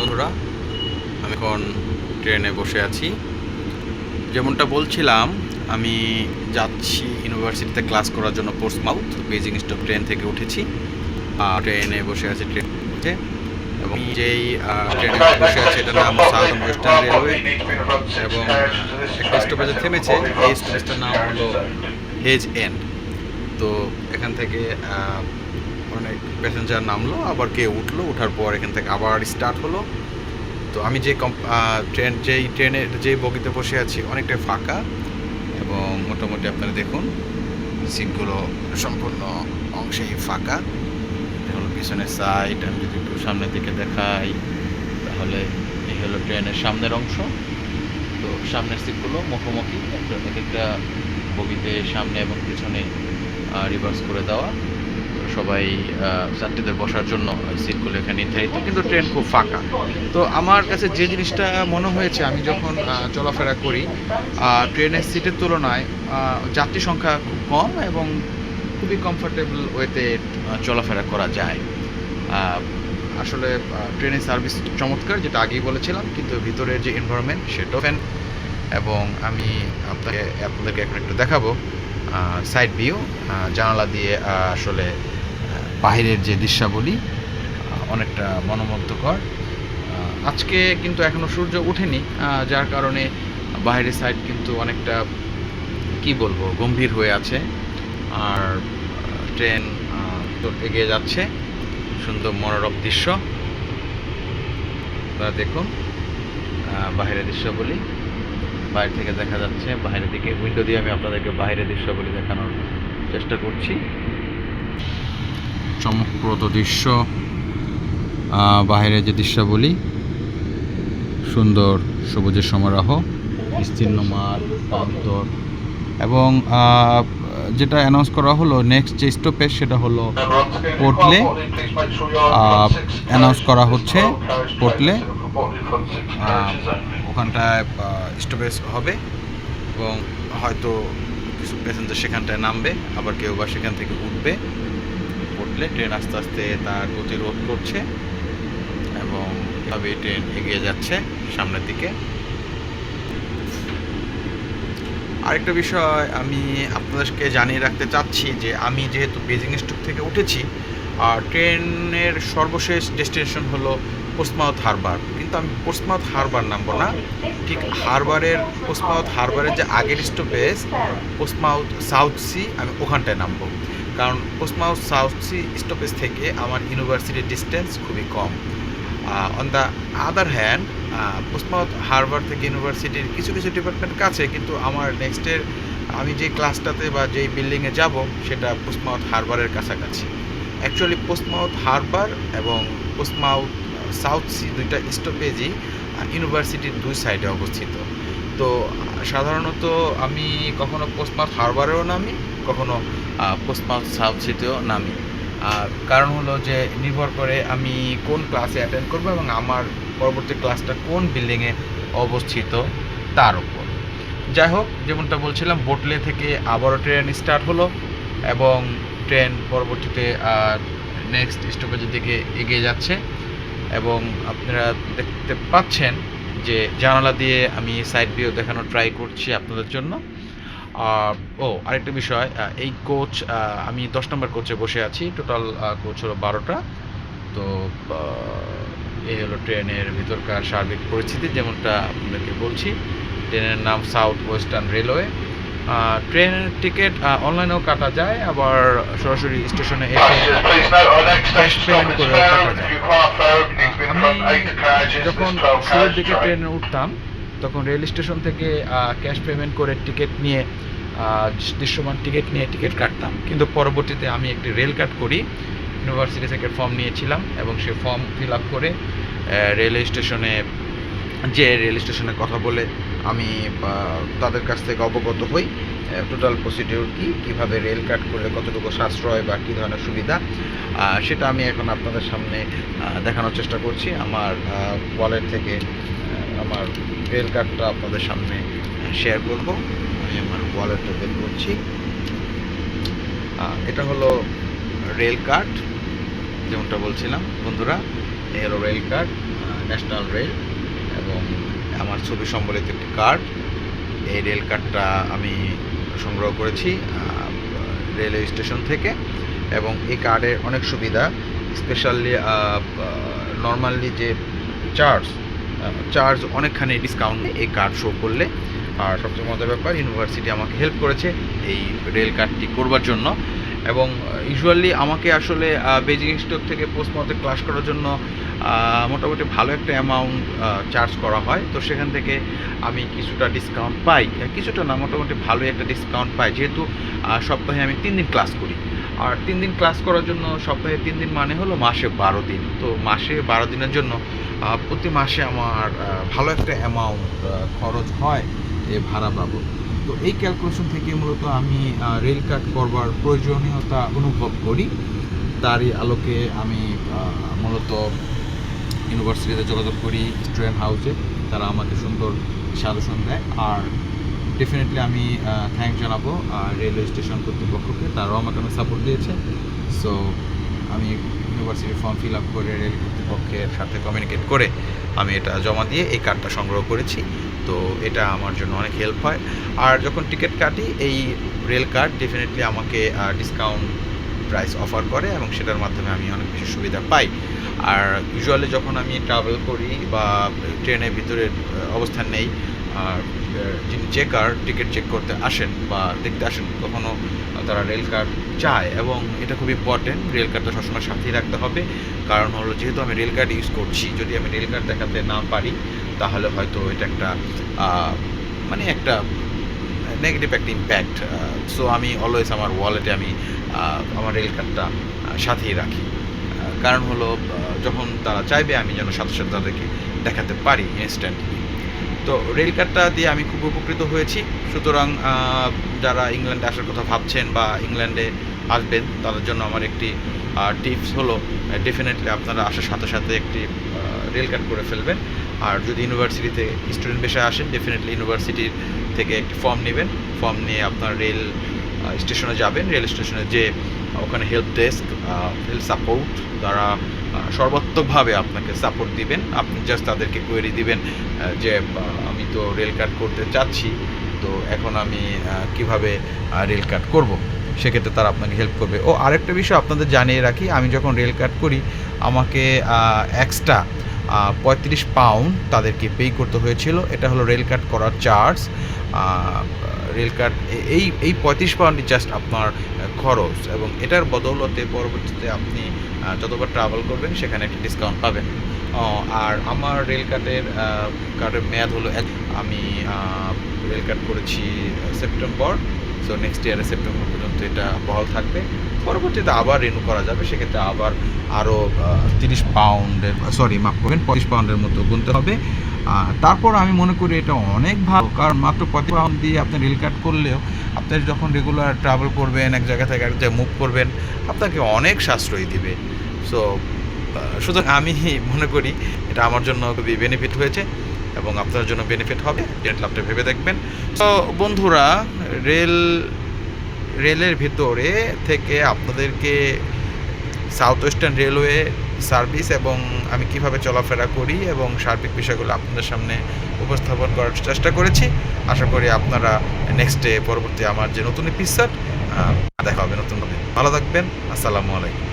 বন্ধুরা, আমি এখন ট্রেনে বসে আছি। যেমনটা বলছিলাম, আমি যাচ্ছি ইউনিভার্সিটিতে ক্লাস করার জন্য পোর্টসমাউথ বেজিং স্টপ ট্রেন থেকে উঠেছি। ট্রেনে বসে আছি ট্রেনে, এবং যেই ট্রেনে বসে আছে এটার নাম সাউথ ওয়েস্টার্ন রেলওয়ে, এবং একটা স্টপেজে থেমেছে। এই স্টপেজটার নাম হলো হেজ এন্ড। তো এখান থেকে অনেক প্যাসেঞ্জার নামলো, আবার কেউ উঠলো, ওঠার পর এখান থেকে আবার স্টার্ট হলো। তো আমি যেই ট্রেনের যেই বগিতে বসে আছি অনেকটা ফাঁকা, এবং মোটামুটি আপনারা দেখুন সিটগুলো সম্পূর্ণ অংশেই ফাঁকা। হলো পিছনের সাইড। আমি যদি একটু সামনের দিকে দেখাই তাহলে এই হলো ট্রেনের সামনের অংশ। তো সামনের সিটগুলো মুখোমুখি, এক একটা বগিতে সামনে এবং পিছনে রিভার্স করে দেওয়া। সবাই যাত্রীদের বসার জন্য সিটগুলো এখানে নির্ধারিত, কিন্তু ট্রেন খুব ফাঁকা। তো আমার কাছে যে জিনিসটা মনে হয়েছে, আমি যখন চলাফেরা করি ট্রেনের সিটের তুলনায় যাত্রী সংখ্যা খুব কম এবং খুবই কমফোর্টেবল ওয়েতে চলাফেরা করা যায়। আসলে ট্রেনের সার্ভিস চমৎকার, যেটা আগেই বলেছিলাম, কিন্তু ভিতরের যে এনভায়রনমেন্ট সেটাও ফ্যান। এবং আমি আপনাদেরকে এখন একটু দেখাবো সাইড ভিউ, জানালা দিয়ে আসলে বাহিরের যে দৃশ্যাবলী অনেকটা মনোমুগ্ধকর। আজকে কিন্তু এখনও সূর্য ওঠেনি, যার কারণে বাইরের সাইড কিন্তু অনেকটা কি বলবো গম্ভীর হয়ে আছে। আর ট্রেন এগিয়ে যাচ্ছে, সুন্দর মনোরম দৃশ্য। আপনারা দেখুন বাহিরের দৃশ্যাবলী, বাইরে থেকে দেখা যাচ্ছে। বাইরের দিকে উইন্ডো দিয়ে আমি আপনাদেরকে বাইরের দৃশ্যাবলী দেখানোর চেষ্টা করছি। চমকপ্রদ দৃশ্য, বাইরের যে দৃশ্যাবলী, সুন্দর সবুজের সমারোহ, বিস্তীর্ণ মাঠ প্রান্তর, এবং যেটা অ্যানাউন্স করা হলো নেক্সট যে স্টপেজ সেটা হলো পোর্টলে। অ্যানাউন্স করা হচ্ছে পোর্টলে, ওখানটায় স্টপেজ হবে এবং হয়তো কিছু প্যাসেঞ্জার সেখানটায় নামবে, আবার কেউ বা সেখান থেকে উঠবে। পোর্টলে ট্রেন আস্তে আস্তে তার গতি রোধ করছে এবং এভাবে ট্রেন এগিয়ে যাচ্ছে সামনের দিকে। আরেকটা বিষয় আমি আপনাদেরকে জানিয়ে রাখতে চাচ্ছি যে আমি যেহেতু বেজিং স্টপ থেকে উঠেছি, ট্রেনের সর্বশেষ ডেস্টিনেশন হলো পোর্টসমাউথ হারবার, কিন্তু আমি পোর্টসমাউথ হারবার নামবো না, ঠিক পোর্টসমাউথ হারবারের যে আগের স্টপেজ পোর্টসমাউথ সাউথ সি, আমি ওখানটায় নামবো। কারণ পোর্টসমাউথ সাউথ সি স্টপেজ থেকে আমার ইউনিভার্সিটির ডিস্টেন্স খুবই কম। On the other hand Portsmouth harbour থেকে ইউনিভার্সিটির কিছু কিছু ডিপার্টমেন্ট কাছে, কিন্তু আমার নেক্সটের আমি যে ক্লাসটাতে বা যেই বিল্ডিংয়ে যাব সেটা পোর্টসমাউথ হারবারের কাছাকাছি। অ্যাকচুয়ালি পোর্টসমাউথ হারবার এবং পোর্টসমাউথ সাউথ সি দুইটা স্টপেজই ইউনিভার্সিটির দুই সাইডে অবস্থিত। তো সাধারণত আমি কখনো পোর্টসমাউথ হারবারেও নামি, কখনো পোর্টসমাউথ সাউথ সিতেও নামি। কারণ হলো যে নির্ভর করে আমি কোন ক্লাসে অ্যাটেন্ড করবো এবং আমার পরবর্তী ক্লাসটা কোন বিল্ডিংয়ে অবস্থিত তার উপর। যাই হোক, যেমনটা বলছিলাম, বোটলে থেকে আবারও ট্রেন স্টার্ট হলো এবং ট্রেন পরবর্তীতে নেক্সট স্টপেজের দিকে এগিয়ে যাচ্ছে। এবং আপনারা দেখতে পাচ্ছেন যে জানালা দিয়ে আমি সাইড ভিউ দেখানোর ট্রাই করছি আপনাদের জন্য। আরেকটা বিষয়, এই কোচ, আমি 10 নম্বর কোচে বসে আছি। টোটাল কোচ হলো 12টা। তো এই হলো ট্রেনের ভিতরকার সার্বিক পরিস্থিতি। যেমনটা আপনাদেরকে বলছি, ট্রেনের নাম সাউথ ওয়েস্টার্ন রেলওয়ে। ট্রেনের টিকিট অনলাইনেও কাটা যায়, আবার সরাসরি স্টেশনে এসে ক্যাশ পেমেন্ট করেও কাটা যায়। আমি যখন শুরুর দিকে ট্রেনে উঠতাম তখন রেল স্টেশন থেকে ক্যাশ পেমেন্ট করে টিকিট নিয়ে দৃশ্যমান টিকিট নিয়ে টিকিট কাটতাম, কিন্তু পরবর্তীতে আমি একটি রেল কার্ড করি, ইউনিভার্সিটি থেকে ফর্ম নিয়েছিলাম এবং সেই ফর্ম ফিল আপ করে রেল স্টেশনে কথা বলে আমি তাদের কাছ থেকে অবগত হই টোটাল প্রসিডিউর কীভাবে রেল কার্ড করলে কতটুকু সাশ্রয় বা কী ধরনের সুবিধা, সেটা আমি এখন আপনাদের সামনে দেখানোর চেষ্টা করছি। আমার ওয়ালেট থেকে আমার রেল কার্ডটা আপনাদের সামনে শেয়ার করব। আমি আমার ওয়ালেটটা বের করছি। এটা হলো রেল কার্ড, যেমনটা বলছিলাম বন্ধুরা, এই হলো রেল কার্ড। ন্যাশনাল রেল এবং আমার ছবি সম্বলিত একটি কার্ড। এই রেল কার্ডটা আমি সংগ্রহ করেছি রেলওয়ে স্টেশন থেকে, এবং এই কার্ডের অনেক সুবিধা, স্পেশালি নর্মালি যে চার্জ অনেকখানি ডিসকাউন্ট এই কার্ড শো করলে। আর সবচেয়ে মজার ব্যাপার, ইউনিভার্সিটি আমাকে হেল্প করেছে এই রেল কার্ডটি করবার জন্য। এবং ইউজুয়ালি আমাকে আসলে বেজিং স্টক থেকে পোস্টমাউথে ক্লাস করার জন্য মোটামুটি ভালো একটা অ্যামাউন্ট চার্জ করা হয়। তো সেখান থেকে আমি কিছুটা ডিসকাউন্ট পাই, কিছুটা না মোটামুটি ভালোই একটা ডিসকাউন্ট পাই, যেহেতু সপ্তাহে আমি 3 দিন ক্লাস করি। আর 3 দিন ক্লাস করার জন্য সপ্তাহে 3 দিন মানে হলো মাসে 12 দিন। তো মাসে 12 দিনের জন্য প্রতি মাসে আমার ভালো একটা অ্যামাউন্ট খরচ হয় এ ভাড়া বাবদ। তো এই ক্যালকুলেশন থেকে মূলত আমি রেল কার্ড করবার প্রয়োজনীয়তা অনুভব করি। তারই আলোকে আমি মূলত ইউনিভার্সিটিতে যোগাযোগ করি, স্টুডেন্ট হাউসে। তারা আমাকে সুন্দর সাজেশন দেয়। আর ডেফিনেটলি আমি থ্যাঙ্কস জানাবো রেলওয়ে স্টেশন কর্তৃপক্ষকে, তারাও আমাকে অনেক সাপোর্ট দিয়েছে। সো আমি ইউনিভার্সিটির ফর্ম ফিল আপ করে রেল কর্তৃপক্ষের সাথে কমিউনিকেট করে আমি এটা জমা দিয়ে এই কার্ডটা সংগ্রহ করেছি। তো এটা আমার জন্য অনেক হেল্প হয়। আর যখন টিকিট কাটি, এই রেল কার্ড ডেফিনেটলি আমাকে ডিসকাউন্ট প্রাইস অফার করে, এবং সেটার মাধ্যমে আমি অনেক বেশি সুবিধা পাই। আর ইউজুয়ালি যখন আমি ট্রাভেল করি বা ট্রেনের ভিতরে অবস্থান নেই, যিনি চেকার টিকিট চেক করতে আসেন বা দেখতে আসেন, কখনো তারা রেল কার্ড চায়, এবং এটা খুব ইম্পর্টেন্ট। রেল কার্ডটা সবসময় সাথেই রাখতে হবে। কারণ হলো, যেহেতু আমি রেল কার্ড ইউজ করছি, যদি আমি রেল কার্ড দেখাতে না পারি তাহলে হয়তো এটা একটা মানে একটা নেগেটিভ একটা ইম্প্যাক্ট। সো আমি অলওয়েজ আমার ওয়ালেটে আমি আমার রেল কার্ডটা সাথেই রাখি। কারণ হলো, যখন তারা চাইবে আমি যেন সাথে সাথে তাদেরকে দেখাতে পারি ইনস্ট্যান্টলি। তো রেল কার্ডটা দিয়ে আমি খুব উপকৃত হয়েছি। সুতরাং যারা ইংল্যান্ডে আসার কথা ভাবছেন বা ইংল্যান্ডে আসবেন, তাদের জন্য আমার একটি টিপস হলো, ডেফিনেটলি আপনারা আসার সাথে সাথে একটি রেল কার্ড করে ফেলবেন। আর যদি ইউনিভার্সিটিতে স্টুডেন্ট পেশায় আসেন, ডেফিনেটলি ইউনিভার্সিটির থেকে একটি ফর্ম নেবেন। ফর্ম নিয়ে আপনার রেল স্টেশনে যাবেন। রেল স্টেশনে যে ওখানে হেল্প ডেস্ক, হেল্প সাপোর্ট, তারা সর্বাত্মকভাবে আপনাকে সাপোর্ট দিবেন। আপনি জাস্ট তাদেরকে কোয়েরি দিবেন যে আমি তো রেল কার্ড করতে চাচ্ছি, তো এখন আমি কিভাবে রেল কার্ড করব। সেক্ষেত্রে তারা আপনাকে হেল্প করবে। ও আরেকটা বিষয় আপনাদের জানিয়ে রাখি, আমি যখন রেল কার্ড করি আমাকে এক্সট্রা 35 পাউন্ড তাদেরকে পে করতে হয়েছিল। এটা হলো রেল কার্ড করার চার্জ। রেল কার্ড এই 35 পাউন্ডই জাস্ট আপনার খরচ, এবং এটার বদৌলতে পরবর্তীতে আপনি যতবার ট্রাভেল করবেন সেখানে একটা ডিসকাউন্ট পাবেন। আর আমার রেল কার্ডের মেয়াদ হলো, আমি রেল কার্ড করেছি সেপ্টেম্বর। সো নেক্সট ইয়ারে সেপ্টেম্বর পর্যন্ত এটা বহাল থাকবে। পরবর্তীতে আবার রিনিউ করা যাবে, সেক্ষেত্রে আবার আরও 30 পাউন্ডের মাফ করবেন 35 পাউন্ডের মতো গুনতে হবে। তারপর আমি মনে করি এটা অনেক ভালো, কারণ মাত্র 35 পাউন্ড দিয়ে আপনি রেল কার্ড করলেও আপনি যখন রেগুলার ট্রাভেল করবেন, এক জায়গা থেকে এক জায়গায় মুভ করবেন, আপনাকে অনেক সাশ্রয়ী দিবে। সো সুতরাং আমি মনে করি এটা আমার জন্য খুবই বেনিফিট হয়েছে, এবং আপনার জন্য বেনিফিট হবে। আপনি ভেবে দেখবেন। তো বন্ধুরা, রেলের ভিতরে থেকে আপনাদেরকে সাউথ ওয়েস্টার্ন রেলওয়ে সার্ভিস এবং আমি কিভাবে চলাফেরা করি এবং সার্বিক বিষয়গুলো আপনাদের সামনে উপস্থাপন করার চেষ্টা করেছি। আশা করি আপনারা নেক্সটে পরবর্তী আমার যে নতুন এপিসোড দেখা হবে নতুনভাবে। ভালো থাকবেন। আসসালামু আলাইকুম।